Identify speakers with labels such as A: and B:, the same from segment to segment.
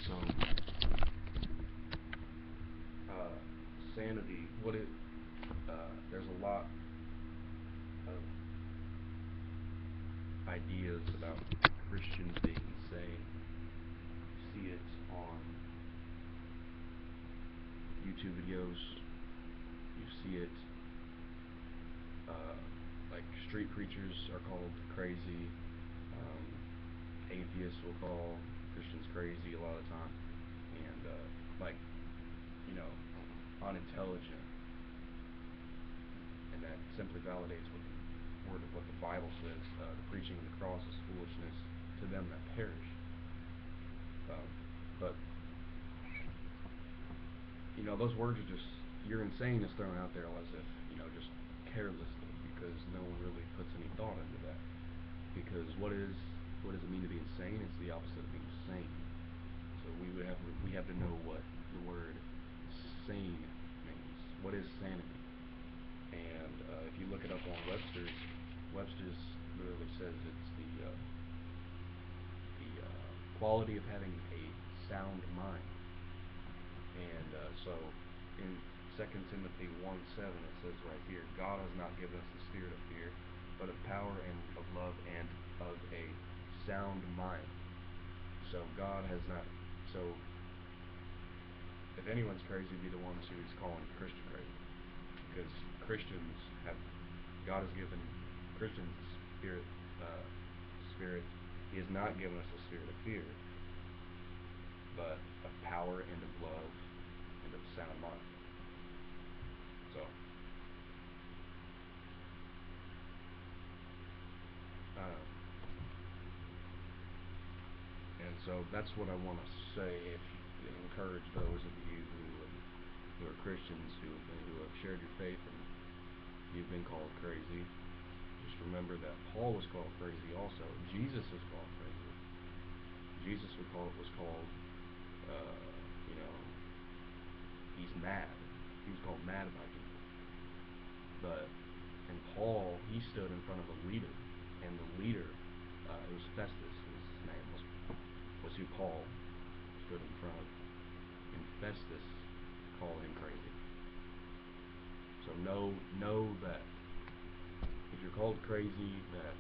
A: So, sanity. There's a lot of ideas about Christians being insane. You see it on YouTube videos. You see it, like street preachers are called crazy. Um, Atheists will call Christians crazy a lot of the time, and like you know, unintelligent, and that simply validates what the word of what the Bible says. The preaching of the cross is foolishness to them that perish. Um, but those words are just you're insane is thrown out there as if just carelessly because no one really puts any thought into that. Because what does it mean to be insane? It's the opposite of being sane. So we have to know what the word sane means. What is sanity? And if you look it up on Webster's literally says it's the quality of having a sound mind. And so in 2 Timothy 1:7 it says right here, God has not given us the spirit of fear, but of power and of love and of a sound mind. So God has not. So if anyone's crazy, it'd be the ones who's calling Christian crazy, because Christians have God has given Christians spirit. Spirit. He has not given us a spirit of fear, but of power and of love and of sound mind. So, and so that's what I want to say. If encourage those of you who are Christians who have shared your faith and you've been called crazy. Just remember that Paul was called crazy also. Jesus was called crazy. Jesus was called, uh, you know, he's mad. He was called mad by people. And Paul, he stood in front of a leader, and the leader, it was Festus, his name was who Paul stood in front of, and Festus called him crazy. So know that if you're called crazy, that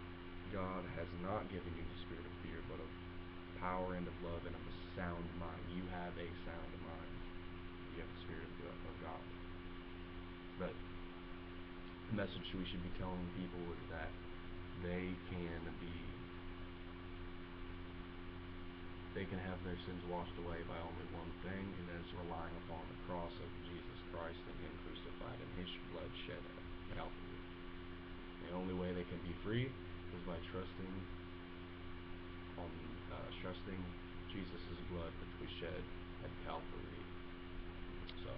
A: God has not given you the spirit of fear, but of power and of love and of a sound mind. You have a sound mind. You have the spirit of God. But the message we should be telling people is that they can have their sins washed away by only one thing, and that is relying upon the cross of Jesus Christ and Him crucified and His blood shed at Calvary. The only way they can be free is by trusting Jesus' blood which was shed at Calvary. So